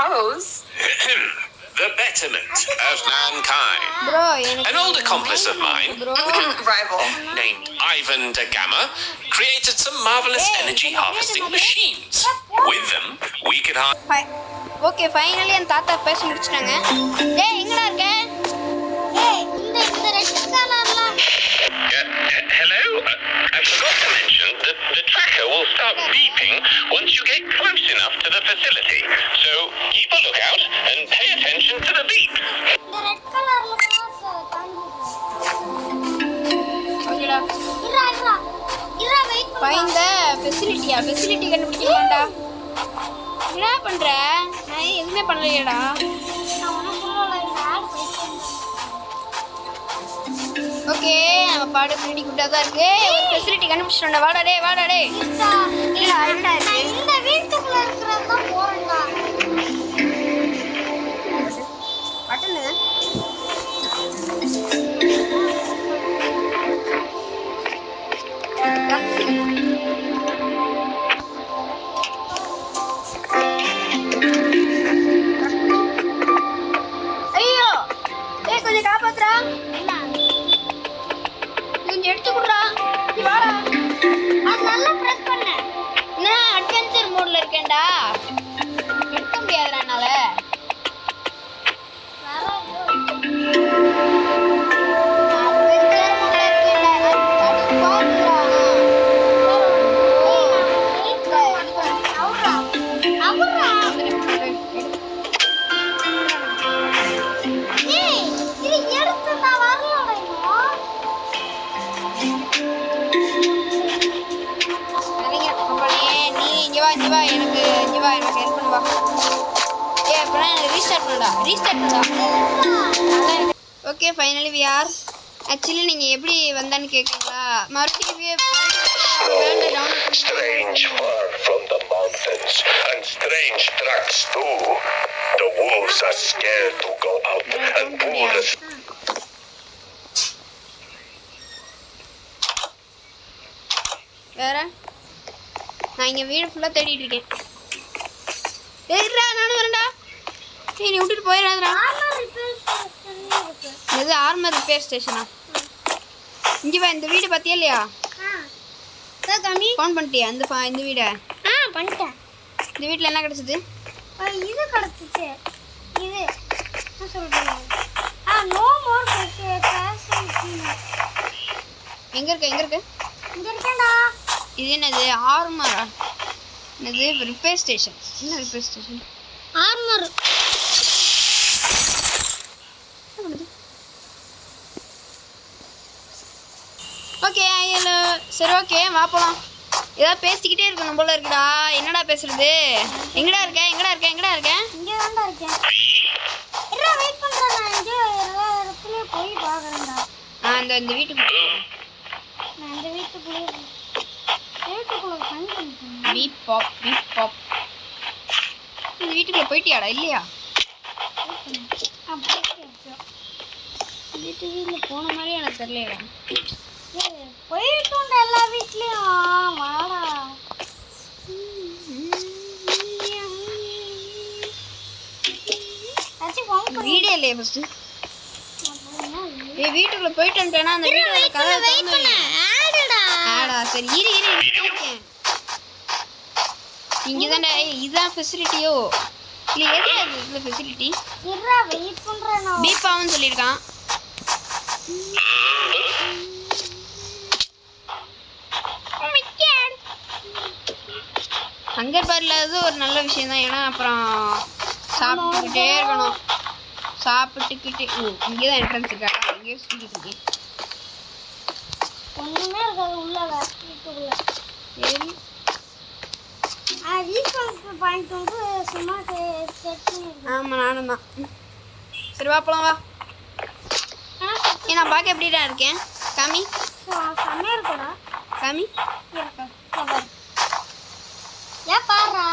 suppose. The betterment of mankind. Bro, An old accomplice of mine, Rival. named Ivan da Gama, created some marvelous energy harvesting machines. With them, we could okay finally என் தாத்தா பேசி முடிச்சிட்டாங்க. டேய் எங்கடா இருக்க? ஏய் இந்த red கலர்லாம் Hello? I forgot to mention that the tracker will start beeping once you get close enough to the facility. So keep a lookout and pay attention to the beep. இந்த ரெட் கலர்ல தாண்டி ஓகேடா. இரா wait find தி facility கண்டுபிடிக்கலாம்டா. என்னடா பண்ற? நான் எதுவுமே பண்ணலையேடா. நான் உனக்குள்ள இந்த ஆட் வைக்கிறேன். ஓகே நம்ம பாடு ரெடி குட்டா தான் இருக்கு. ஒரு ஃபெசிலிட்டி கண்டுபிடிச்சிட்டோம்டா. வாடா டேய். என்னடா இந்த வீட்டுக்குள்ள இருக்கறது தான் போறேன்டா. பட்டனு ஐயோ ஏய் கொஞ்சம் காப்பாத்துறா. கொஞ்சம் எடுத்து குடுறா. நீ வாடா. அது நல்லா பிரஸ் பண்ணு. நான் அட்வென்ச்சர் மோட்ல இருக்கேன்டா. எடுக்க முடியாதுடா என்னால. எனக்கு ஹெல்ப் பண்ணு வா. ஏய் அப்பனா ரீஸ்டார்ட் பண்ணுடா. Okay finally we are actually நீங்க எப்படி வந்தான்னு கேக்குறீங்களா? மறுபடியும் Strange far from the mountains and strange tracks too. The wolves are scared to go out and pull the வேற நான் இங்க வீடு ஃபுல்லா தேடிட்டு இருக்கேன். ஏய்டா நானும் வரேன்டா. நீ விட்டுட்டு போயிடாதடா. இது ஆர்மர் ரிப்பேர் ஸ்டேஷனா? இங்க வா. இந்த வீடு பாத்தியா இல்லையா? கம்மி ஃபோன் பண்ணிட்டியா இந்த வீட? பண்ணிட்டேன். இந்த வீட்ல என்ன கிடைச்சது? இது கிடைச்சிச்சு. இது என்ன சொல்றீங்க? No more crash. எங்க இருக்கு? இங்க இருக்கேன்டா. இது என்னது? ஆர்மரா? என்னது ரிப்பேர் ஸ்டேஷன்? என்ன repair station? Armour. Okay hello. சரி ஓகே வா போலாம். ஏதாவது பேசிக்கிட்டே இருக்கணும் போல இருக்குடா. என்னடா பேசுறது? எங்கடா இருக்க? இங்க தான்டா இருக்கேன். இரா வெயிட் பண்றேன். நான் இங்க எல்லா இடத்துலயே போய் பாக்குறேன்டா. இந்த வீட்டுக்கு நான் இந்த வீட்டுக்குள்ள ஃபைண்ட் பண்ணிட்டேன். Beep bop. இந்த வீட்டுக்குள்ள போயிட்டியாடா இல்லையா? வீட்டுக்குள்ள போன மாதிரி எனக்கு தெரியலடா. போயிட்டு எல்லா வீட்லயும் வாடா. வீடே இல்லையே ஃபர்ஸ்ட். ஏய் வீட்டுக்குள்ள போயிட்டு வந்துட்டேனா அந்த வீட்டோட கதவை திறந்து வை. ஆடா சரி இரு இருக்கேன். இங்க தான்டா. இதுதான் ஃபெசிலிட்டியோ? இல்ல எது இதுல ஃபெசிலிட்டி? இரா வெயிட் பண்றேன். நான் பீப் ஆவுன்னு சொல்லிருக்கான். ஹங்கர் பார்ல அது ஒரு நல்ல விஷயம் தான். ஏன்னா அப்புறம் சாப்பிட்டுக்கிட்டே இருக்கணும். சாப்பிட்டுக்கிட்டே இங்கே தான் என்ட்ரன்ஸ் இருக்கா? இங்கே சுற்றிட்டு இருக்கேன். ஒண்ணுமே இருக்காது உள்ள வீட்டுக்குள்ள. சரி ரீசார்ஜ் பாயிண்ட் வந்து சும்மா செட் பண்ணிருக்கேன். ஆமாம் நானும் தான். சரி வா போலாம் வா. நான் பார்க்க எப்படிடா இருக்கேன்? காமி செம்மையா இருக்குடா. காமி ஏன் பாருடா.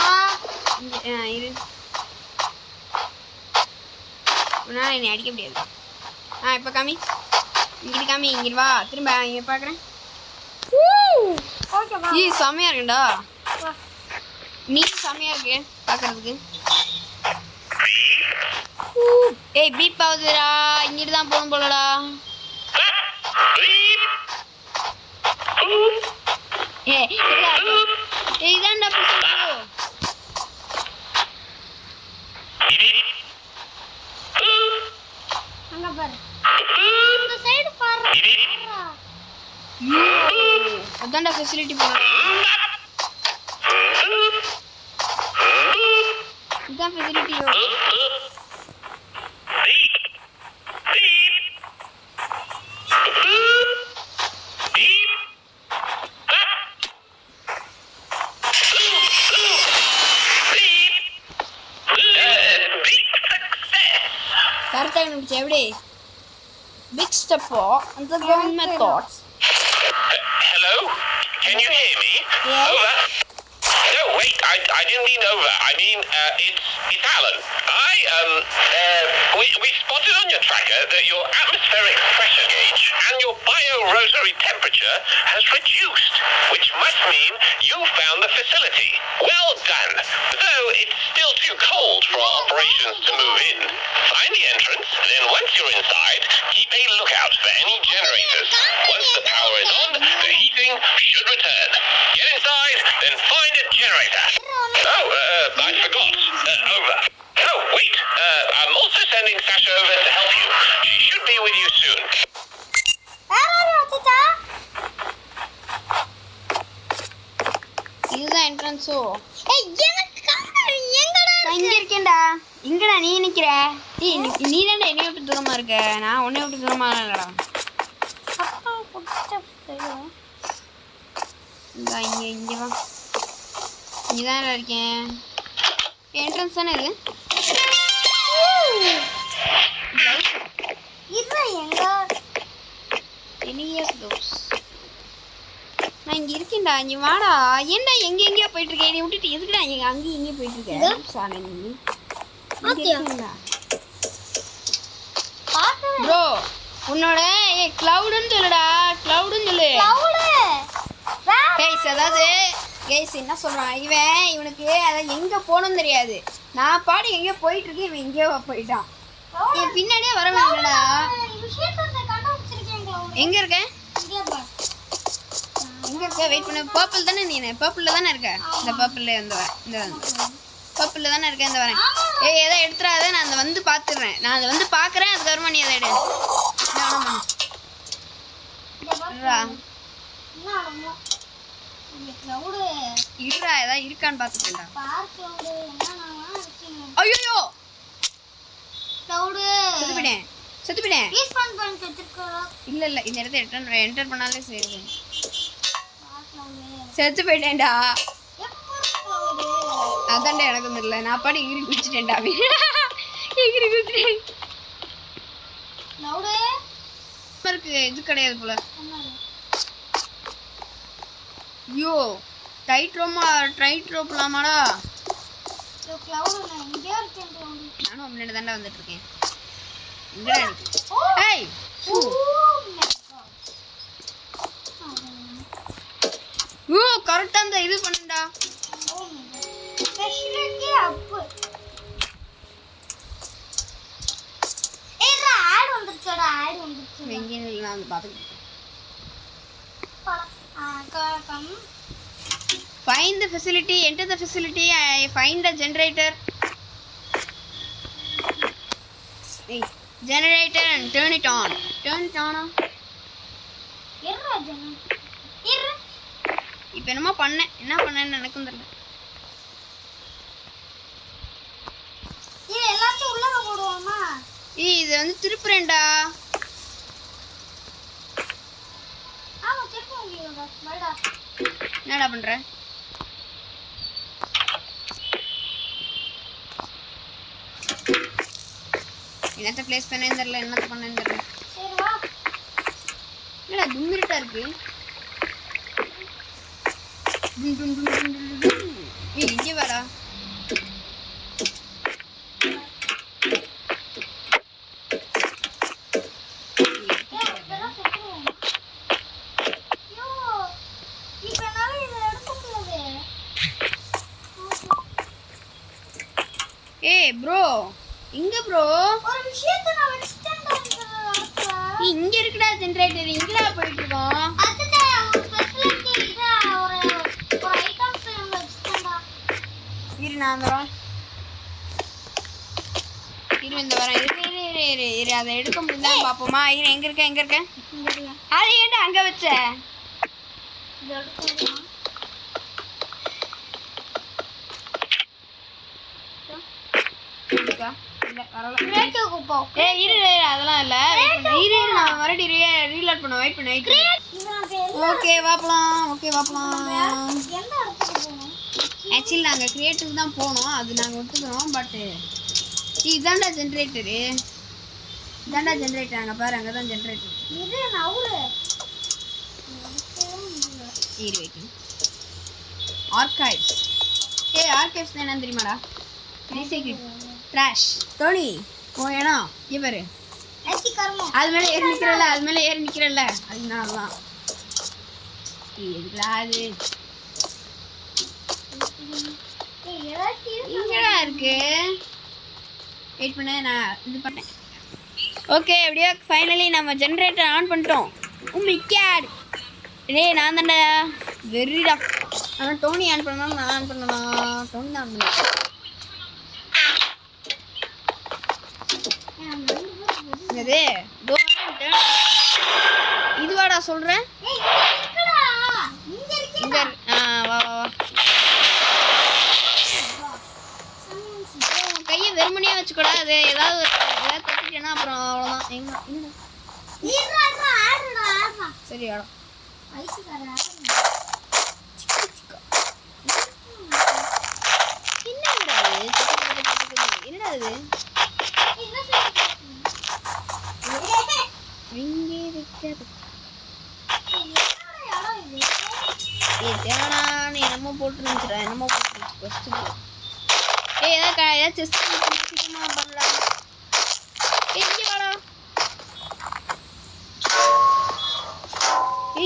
இரு உன்னால் என்னை அடிக்க முடியாது. இப்போ காமி இங்கிட்டு காமி. இங்கிட்டு வா. திரும்ப இங்கே பார்க்குறேன். ஓகேவா? செம்மையாக இருக்குண்டா. நீ செம்மையாக இருக்கு பார்க்குறதுக்கு. ஏய் பீப் ஆகுதுடா, இங்கிட்டு தான் போகணும் போலடா. இதான்டா அங்க பாரு, இந்த சைடு பாரு. அதான்டா ஃபெசிலிட்டி போகலாம். இதான் ஃபெசிலிட்டியோ. கரெக்டாக கண்டுபிடிச்சா எப்படி? பிக் ஸ்டெப்போ அந்த government thoughts. Hello? Can you hear me? Yes. Over. No, wait. I didn't mean over. I mean, it's Alan. We spotted on your tracker that your atmospheric pressure gauge and your biorotary temperature has reduced, which must mean you found the facility. Well done. Though it's still too cold for our operations to move in. Find the entrance, then once you're inside, keep a lookout for any generators. Once the power is on, the heating should return. Get inside, then find a generator. Oh, I forgot. Over. Oh, wait. I'm also sending Sasha over to help you. She should be with you soon. இதுதான் என்ட்ரன்ஸோ. எங்கடா இங்க இருக்கேன்டா. இங்கடா நீ நிக்கிற. நீ தானே என்னை விட்டு தூரமா இருக்க. நான் உன்னை விட்டு தூரமா இல்லடா. இங்க வா. இங்கதான் இருக்கேன். என்ட்ரன்ஸ் தானே இது. நான் இங்க இருக்கேன்டா. இங்க வாடா. ஏன்டா எங்கெங்கேயோ போயிட்டு இருக்கேன். நீ விட்டுட்டு எதுக்குடா அங்கேயும் இங்கேயும் போயிட்டு இருக்கேன். ப்ரோ உன்னோட கிளவுடுன்னு சொல்லுடா. கிளவுடுன்னு சொல்லு. கைஸ் அதாவது கைஸ் என்ன சொல்றான் இவனுக்கு அதாவது எங்க போகணும்னு தெரியாது. நான் பாடி எங்கேயோ போயிட்டு இருக்கேன். இவன் எங்கேயோ போயிட்டான். என் பின்னாடியே வர வேண்டாடா. எங்க இருக்க? எங்க இருக்க? வெயிட் பண்ணு. பர்பிள் தானே நீ? பர்பிள்ல தானே இருக்க? இந்த பர்பிள்ல இந்த பர்பிள்ல தானே இருக்க. இந்த வரேன். ஏய் எதை எடுத்துறாத. நான் அதை வந்து பாத்துடுறேன். நான் அதை வந்து பாக்குறேன். அதுக்கப்புறமா நீ அதை எடு. இருடா ஏதாவது இருக்கான்னு பாத்துட்டேன்டா. ஐயோ செத்துப்பிட்டேன். இல்ல இல்ல இந்த இடத்த என்டர் பண்ணாலே சரி. செத்து போயிட்டேன்டா. அதான்டா எனக்கு தெரியல. நான் பாடி எகிரி குதிச்சிட்டேன்டா. எகிரி குதிச்சிட்டேன். இது கிடையாது போல. ஐயோ டைட் ரோப்லாமாடா. நானும் முன்னாடி தாண்டா வந்துட்டு இருக்கேன். கரெக்டா அந்த இது பண்ணுடா. Find the facility, enter the facility, find the generator. Hey, generator and turn it on. Turn it on. இப்போ என்னமோ பண்ணேன். என்ன பண்ணேன்னு எனக்கும் தெரியல. எல்லாத்தையும் உள்ள போடுவோமா? இது வந்து திருப்புறேன்டா. ஆமா திருப்புங்க. வாடா. என்னடா பண்ற? என்னத்த ப்ளேஸ் பண்ணேன்னு தெரியல. என்னத்த பண்ணேன்னு தெரியல. சரி வா. என்னடா தும்மிருட்டா இருக்கு. இங்கே வாடா. ஏய் ப்ரோ இங்க ப்ரோ ஒரு விஷயத்தை நான் வச்சிட்டேன்டா இந்த இடத்துல. இங்க இருக்குடா ஜெனரேட்டர் இங்கடா போயிட்டு இருக்கோம். அதுதான் ஒரு ஃபெசிலிட்டி இது ஒரு ஐட்டம் ஃப்ரேம் வச்சிட்டேன்டா. இரு நான் வரேன். இரு இந்த வரேன். இரு அதை எடுக்க முடியுதான்னு பாப்போமா. இரு எங்க இருக்க அது ஏன்டா அங்க வச்ச? இது எடுக்கணுமா? இருக்கா? இல்ல வரல. கிரியேட்டிவ்க்கு போ. ஏய் இரு அதெல்லாம் இல்ல. இரு நான் மறுபடியும் ரீலோட் பண்ண வெயிட் பண்ணு. இதுதான் பேர். ஓகே வாப்பலாம். எந்த இடத்துக்கு போகணும்? ஆக்சுவலி நாங்கள் கிரியேட்டிவ் தான் போனோம். அது நாங்கள் ஒத்துக்கிறோம். பட்டு இதாண்டா ஜென்ரேட்டரு. அங்கே பாரு அங்கே தான் ஜென்ரேட்டர். இது நவுரு. இரு வெயிட்டிங். ஆர்கைவ்ஸ். ஆர்கைவ்ஸ் என்னன்னு தெரியுமாடா? Recycle trash. டோனி உன் இடம் இங்கே பாரு. ஏசி கர்மம். அது மேலே ஏறி நிற்கிறல்ல அதனால தான். எதுக்குடா அது இங்கடா இருக்கு. வெயிட் பண்ண நான் இது பண்ணேன். ஓகே எப்படியோ ஃபைனலி நம்ம ஜென்ரேட்டர் ஆன் பண்ணிட்டோம். மிக்காடு டேய் நான் தான்டா வெறிடா. ஆனால் டோனி ஆன் பண்ணணும். நான் ஆன் பண்ணலாம். டோனி தான் ஆன் பண்ணேன். இது இதுவாடா சொல்கிறேன். இங்கே வா கையை வெறுமனையா வச்சுக்கூடா. அது ஏதாவது தட்டிட்டேன்னா அப்புறம் அவ்வளோதான். சரி ஆடும். என்னடா இது இங்கே வைக்கிறது தேவனான்னு என்னமோ போட்டுருந்துச்சுடா. ஃபஸ்ட்டு ஏதாவது செஸ்ட் சீக்கிரமா பண்ணலாம். இங்கே வாடா.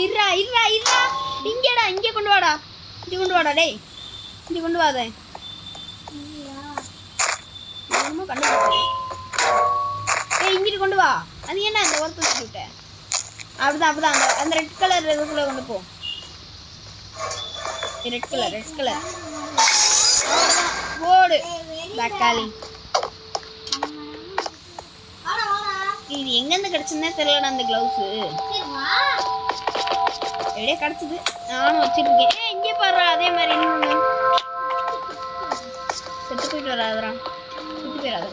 இருடா இங்கேடா இங்கே கொண்டு வாடா. டேய் இங்கே கொண்டு வாதே. என்னமோ கண்டுபிடிச்சேன். இங்கிட்டு கொண்டு வா. அது என்ன அந்த ஒர்க் வச்சு விட்ட? அப்படிதான் அந்த ரெட் கலர் இதுக்குள்ள கொண்டு போ. ரெட் கலர் போடு தக்காளி. இது எங்கேருந்து கிடச்சுன்னே தெரியலடா அந்த க்ளவுஸு. எப்படியே கிடச்சிது. நானும் வச்சுருக்கேன். இங்கே பாடுறா அதே மாதிரி இன்னொன்று செத்து போயிட்டு வராதுடா. செத்து போயிடாத.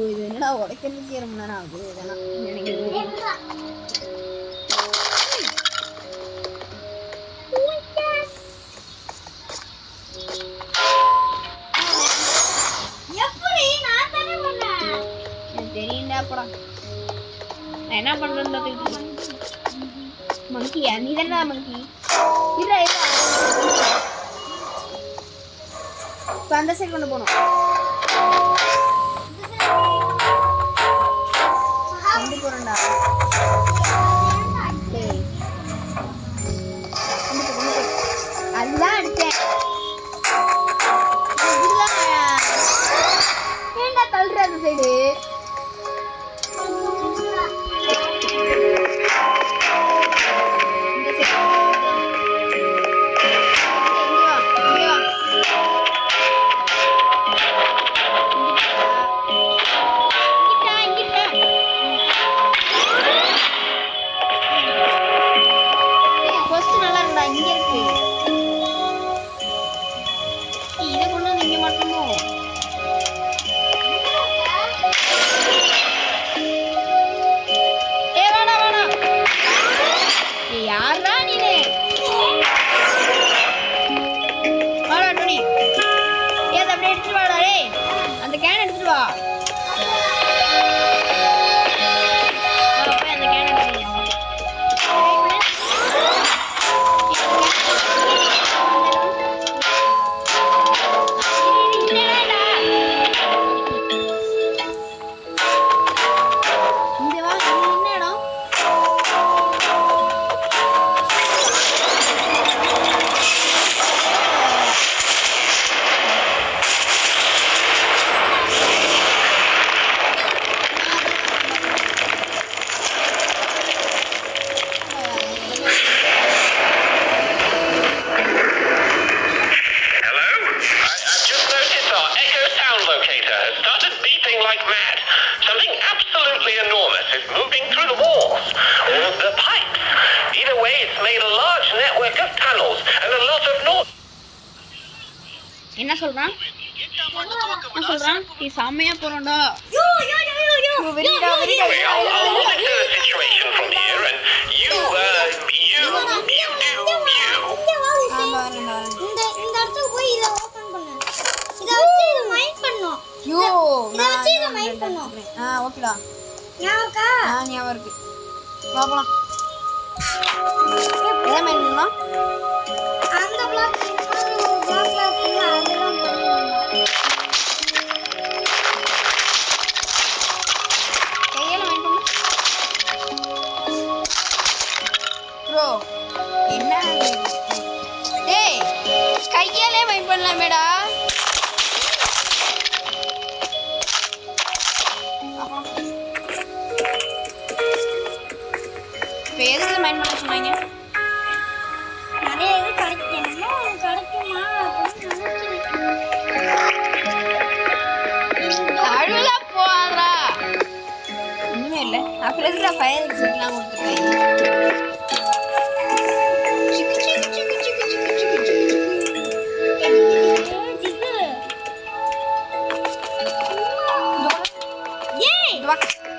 இது என்னடா உடைக்கிறதுக்கே ரொம்ப நேரம் ஆகுது. இதெல்லாம் தெரியுண்டா. அப்புறம் நான் என்ன பண்றேன்னு மங்கியா? நீ தானே மங்கி. இல்லை இப்போ அந்த சைடு கொண்டு போகணும். கொண்டு போறேன்டா. அதுதான் அடிச்சேன். ஏண்டா தள்ளுற அந்த சைடு? இதை கொண்டு வந்து இங்கே மட்டுமோ beeping like mad. Something absolutely enormous is moving through the walls or the pipes. Either way, it's made a large network of tunnels and a lot of noise. என்ன சொல்றான்? நீ Samaiah போறடா. வெரிடா. I'll monitor the situation from here, and you do you. இந்த இடத்துக்கு போய் இத open பண்ணு. இத வச்சு இத மைண்ட் பண்ணனும். இத வச்சு இத மைண்ட் பண்ணனும். ஓகேடா. ஞாபகா? ஞாபகம் இருக்கு. வா போலாம். எதை மைண்ட் பண்ணனும்? அந்த பிளாக் இன்னொரு பிளாக்ல இருக்கு அதெல்லாம் பண்ணனும். கையால மைண்ட் பண்ணு. ப்ரோ என்ன டேய் கையாலே மைண்ட் பண்ணலாமேடா. இப்போ எதுக்கு மைண்ட் பண்ண சொன்னாங்க? நிறைய இது கிடைக்குமா அப்படின்னு நினைக்கிறேன். அழுவலா போகாதடா. ஒண்ணுமே இல்லை. அப்புறம் எதுக்கு ஃபயர் எக்ஸிட்லாம் கொடுத்துருக்கேன்?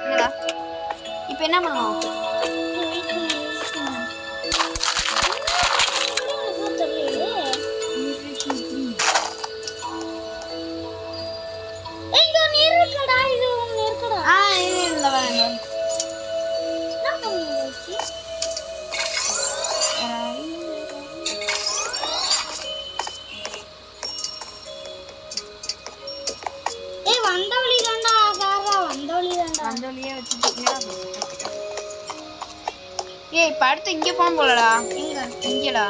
என்னடா இப்போ என்ன பண்ணணும்? இது இந்த வரேன். வந்தவழியே வச்சுட்டீங்களா? ஏய் இப்போ அடுத்து இங்கே போகணும் போலடா. இங்கேடா.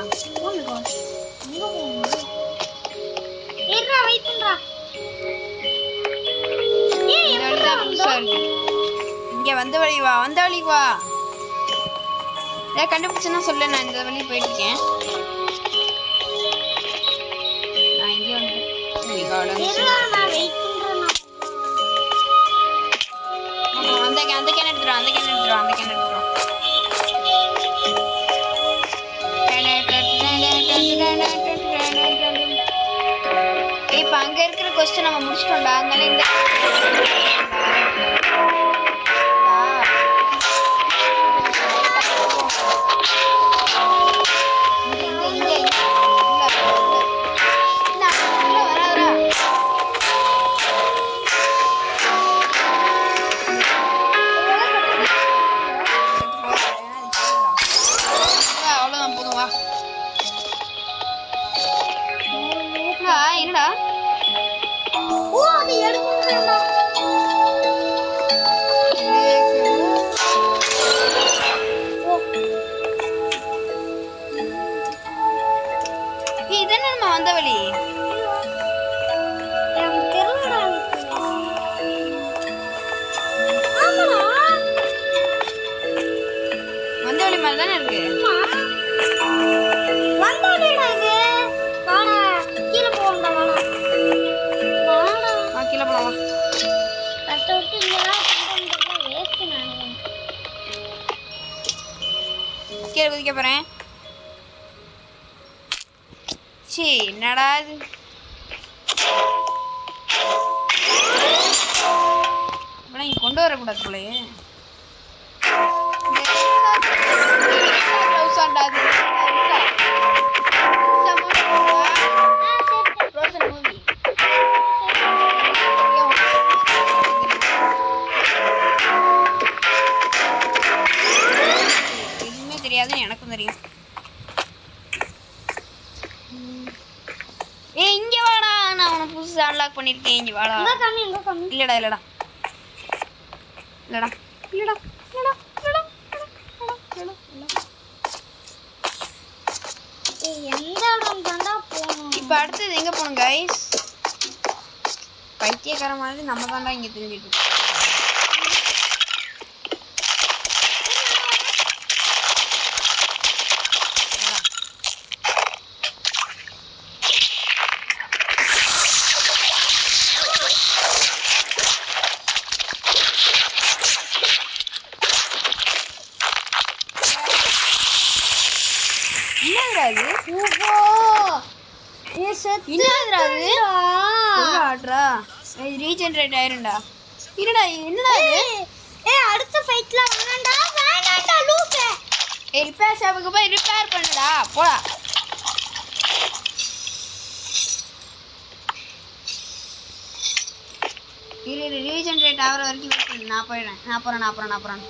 இங்கே வந்த வழி வா. வந்த வழிக்கு வா. ஏதாவது கண்டுபிடிச்சுன்னா சொல்லு. நான் இந்த வழி போயிட்டு இருக்கேன். நான் இங்கே அந்த கேன் எடுத்துருவோம். இப்போ அங்கே இருக்கிற கொஸ்டின் நம்ம முடிச்சிட்டோம்டா. அதனால இந்த என்னடா இதென்ன நம்ம வந்த வழி? வந்த வழி மாதிரி தானே இருக்கு. கீழே போலாம். கீழே குதிக்க போறேன். சீ என்னடா இது? இப்பெல்லாம் இங்கே கொண்டு வரக்கூடாது போலயே. எதுவுமே தெரியாதுன்னு எனக்கும் தெரியும். ஏய் இங்கே வாடா. நான் உனக்கு புதுசு அன்லாக் பண்ணியிருக்கேன். இங்கே வாடா. இல்லடா. இப்போ அடுத்தது எங்கே போகணும் கைஸ்? பைத்தியக்கார மாதிரி நம்ம தாண்டா இங்கே திரும்பிட்டு இருக்கோம். என்னடா அது ஆட்ரா ரீஜெனரேட் ஆயிரும்டா இருடா என்னடா இது அடுத்த ஃபைட்ல வேணாம்டா லூசே ரிப்பேர் ஷாப்புக்கு போய் ரிப்பேர் பண்ணுடா போடா இரு ரீஜெனரேட் ஆகிற வரைக்கும் வெயிட் பண்ணு நான் போயிடுறேன் நான் போகிறேன்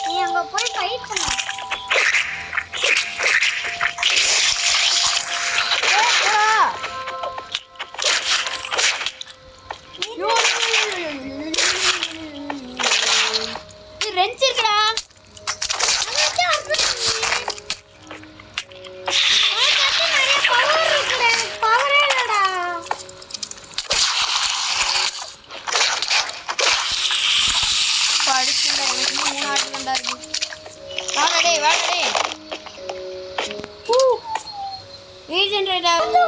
நீ அங்க போய் ஃபைட் பண்ணு ரெஞ்ச் இருக்குடா ரீஜெனரேட் ஆகுது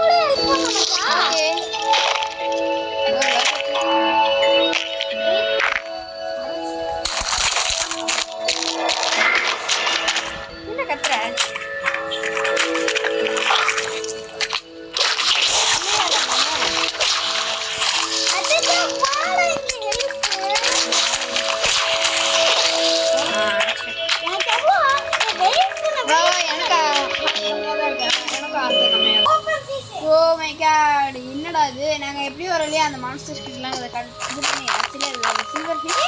என்ன கத்துற என்னடா இது நாங்க எப்படி வரலையே அந்த மான்ஸ்டர் கிட்டலாம் அதை இது பண்ணி ஆக்சுவலி அது சில்வர் ஃபிஷ்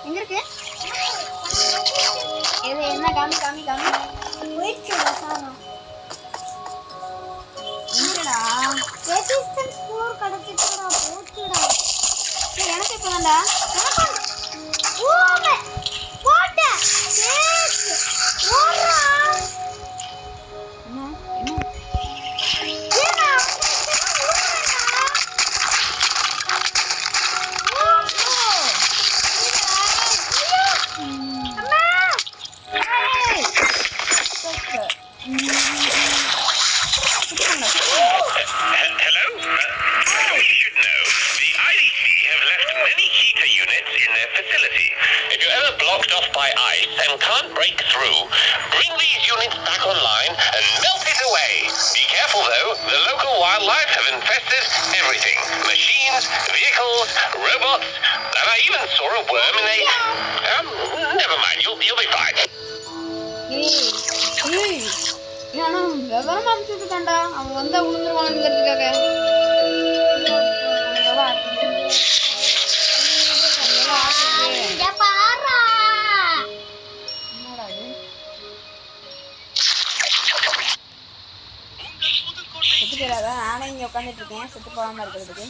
எங்க இருக்கு இது என்ன காமி என்னடா ரெசிஸ்டன்ஸ் 4 கடத்திட்டடா போச்சுடா எனக்கு இப்பதான்டா ஓமே போட்ட ஓடுறா robots, and I even saw a worm in a... never mind, you'll be fine. விவரமா அனுப்பிச்சுட்டான்டா அவன் வந்தா உளுந்துருவானுங்கிறதுக்காக செத்து போயிடாத நானே இங்க உட்காந்துட்டு இருக்கேன் செத்து போகாம இருக்கிறதுக்கு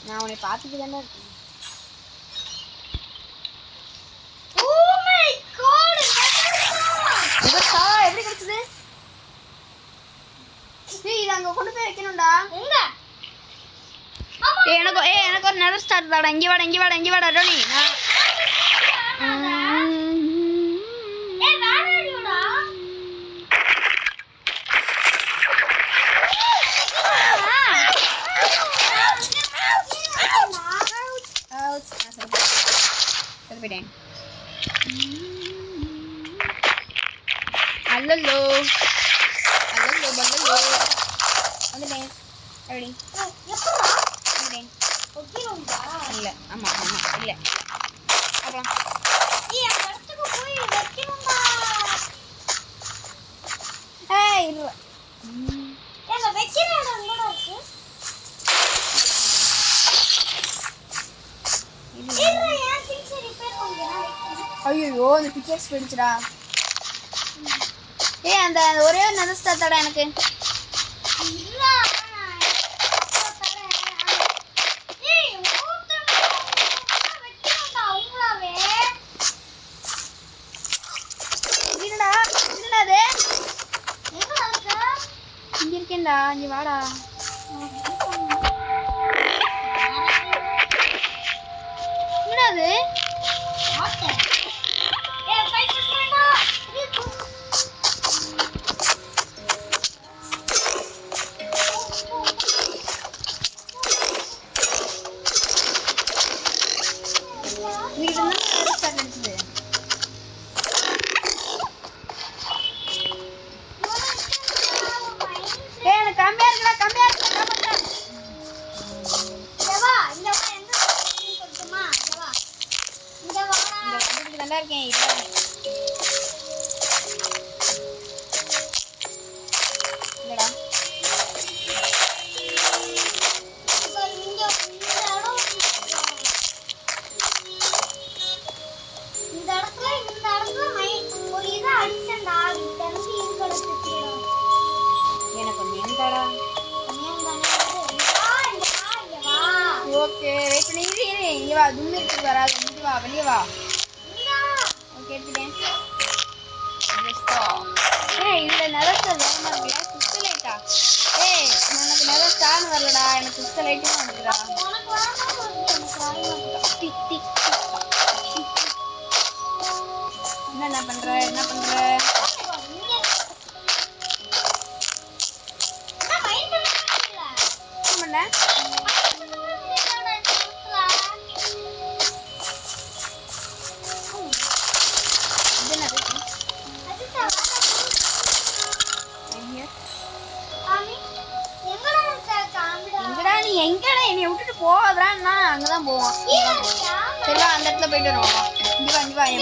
நான் உன்னை பார்த்துட்டு தானே இருக்கேன் எப்படி கிடைச்சது இது அங்க கொண்டு போய் வைக்கணும்டா எனக்கு ஒரு நெதர் ஸ்டார் தாடா இங்க வாடா ரோனி போயிட்டேன் அல்லோ வந்துட்டேன் எப்படி வந்துட்டேன் இல்லை ஆமாம் இல்லை அப்புறம் இல்லை ஐயோ இந்த பிக்கெட்ஸ் போயிடுச்சுடா அந்த ஒரே ஒரு நெதர் தாடா எனக்கு இங்க இருக்கேன்டா இங்க வாடா என்னது தான் இருக்கேன் இல்லை. இல்லடா எனக்கு ஒன்று எங்கடா. ஓகே வெயிட் பண்ணி இரு இங்கே வா. துண்டு எடுத்துட்டு வராது. இங்கே வா வெளியே வா. ஓகே எடுத்துட்டேன். ஏய் இதில் நிலத்தில் வேகமாக இருக்குல்ல கிறிஸ்டலைட்டா. ஏய் எனக்கு நில ஸ்டான் வரலடா. எனக்கு கிறிஸ்டலைட்டும் வந்துடுறா. என்ன பண்ற என்ன பண்ற? எங்கடா நீ எங்கடா என்னை விட்டுட்டு போவதான்னா அங்கதான் போவான். சரிவா அந்த இடத்துல போயிட்டு வருவோம். இங்க வா இங்க வா என்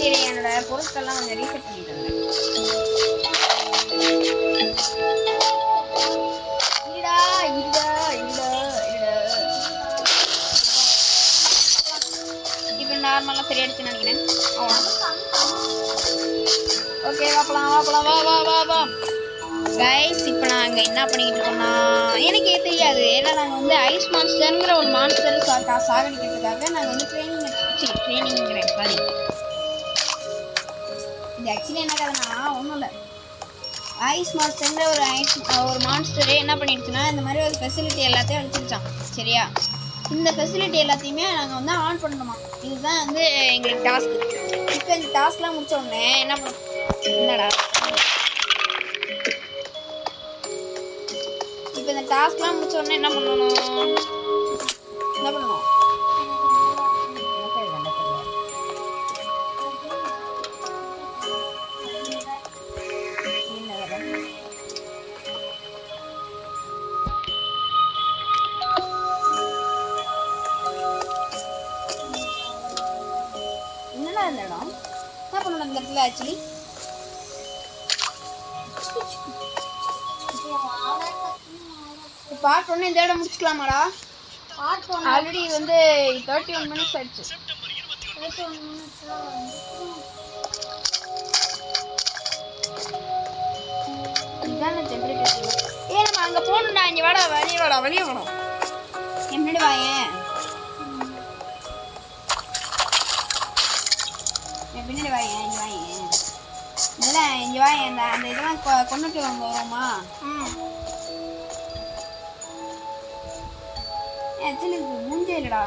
இரு என்னோட பொருட்கள்லாம் கொஞ்சம் ரீசெட் பண்ணிட்டு வந்தேன். இருடா இருடா இருடா இருடா. இப்போ நார்மலாக சரியாயிடுச்சுன்னு நினைக்கிறேன். ஓகே வாப்பலாம் வாப்பலாம் வா வா வா வா கைஸ். இப்போ நாங்கள் என்ன பண்ணிக்கிட்டு இருக்கோம்னா எனக்கே தெரியாது. ஏன்னா நாங்கள் வந்து ஐஸ் மான்ஸ்டருங்கிற ஒரு மான்ஸ்டர் சாகடிக்கிறதுக்காக நாங்கள் வந்து ட்ரைனிங்கிறேன் சாரி. இது ஆக்சுவலி என்ன கதைனா ஒன்றும் இல்லை. ஐஸ் மான்ஸ்டருங்கிற ஒரு மான்ஸ்டரே என்ன பண்ணிடுச்சுன்னா இந்த மாதிரி ஒரு ஃபெசிலிட்டி எல்லாத்தையும் அழிச்சிருச்சான். சரியா இந்த ஃபெசிலிட்டி எல்லாத்தையுமே நாங்கள் வந்து ஆன் பண்ணணுமா. இதுதான் வந்து எங்களுக்கு டாஸ்க்கு. இப்போ இந்த டாஸ்க்லாம் முடிச்ச உடனே என்ன பண்ண என்னடா இப்போ இந்த டாஸ்க்லாம் முடிச்ச உடனே என்ன பண்ணணும் என்னடா இந்த இடம் என்ன பண்ணணும் இந்த இடத்துல ஆக்சுவலி பார்ட் 1 இந்த இடம் முடிச்சுக்கலாமாடா? ஆல்ரெடி வந்து 31 மினிட்ஸ் ஆயிடுச்சு. இதான ஜெனரேட்டர். ஏய் நம்ம அங்க போணும்டா. இங்க வாடா வெளியே வாடா வெளியே போணும். என்னடி வாயேன் பின்னாடி வாயேன் இங்க வாயேன் இதெல்லாம் இங்க வாயேன். அந்த இதெல்லாம் கொண்டுட்டு வருமா? ஆக்சுவலி இது மூஞ்சே இல்லடா.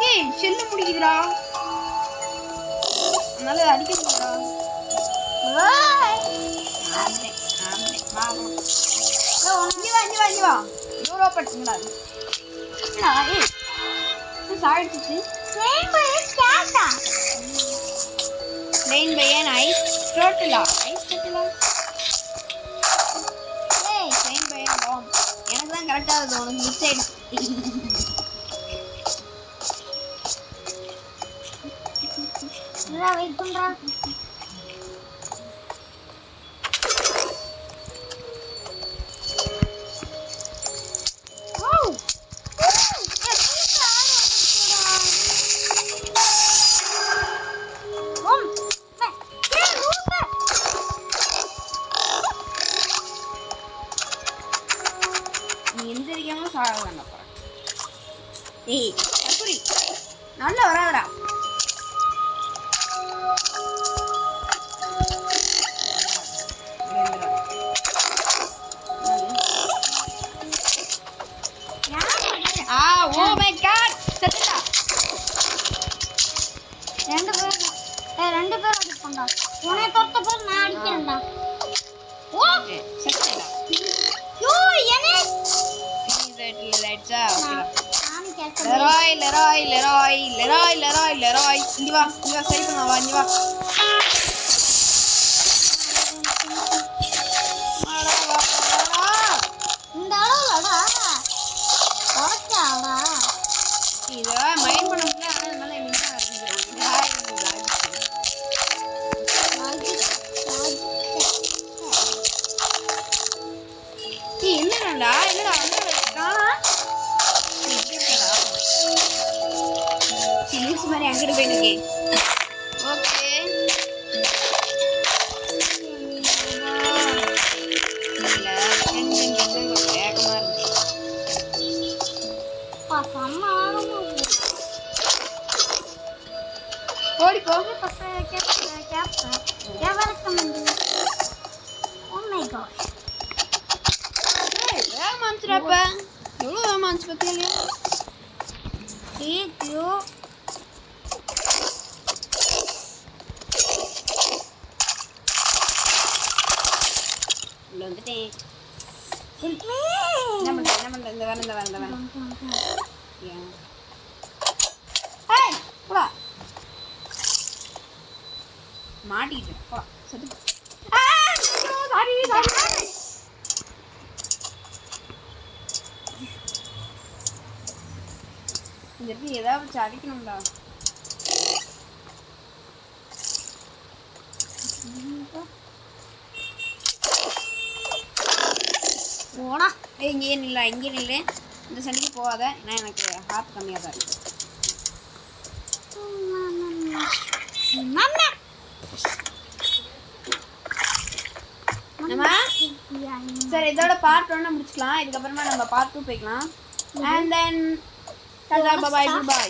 ஏய் செல்லு முடிக்குதுடா. அதனால அடிக்க முடியுதா? இங்க வா எவ்வளோ பட்டுங்களா? ஏய் சாடிச்சு ட்ரெயின் பையன் ஐஸ் டோட்டலா ஐஸ் டோட்டலா. ஏய் ட்ரெயின் பையன் பாம் எனக்கு தான் கரெக்டாக வருது. உனக்கு மிஸ் ஆயிடுச்சு. வெயிட் பண்றா. ஏய் கஸ்தூரி நல்லா வராதடா. Oh my God செத்துடா. ரெண்டு பேர் அடிப்போம்டா. உன்னை தொட்ட பேர் நான் அடிக்கிறேன்டா. ஓகே செத்துடா. யோ என்ன இது லைட்ஸா Leroy Leroy Leroy Leroy Leroy Leroy. இங்க வா சரி பண்ண வா இங்க வா. என்னடா என்னடா காணா சிலிக்ஸ் மாதிரி அங்கிட்டு போயிருக்கேன். ஓகே இல்லை கொஞ்சம் வேகமாக இருந்துச்சு. ஓடிப்போ வேகமாக இருந்துச்சுடாப்ப. எவ்வளோ வேகமாக இருந்துச்சு பார்த்தியா? உள்ள வந்துட்டேன். என்ன பண்ணுற இந்த வேற ஏன் ஏய் போடா மாட்டிக்கிட்டேன் போடா சரி. சாரி இந்த இடத்துல ஏதாவது வச்சு அடிக்கணும்டா. போனா இங்கேயே நில்ல இங்கேயே நில்லு. இந்த சண்டைக்கு போகாத, ஏன்னா எனக்கு ஹார்ட் கம்மியாக தான் இருக்கு. நம்ம சரி இதோட பார்ட் 1 முடிச்சுக்கலாம். இதுக்கப்புறமா நம்ம பார்ட் 2 போய்க்கலாம். And then tata bye by.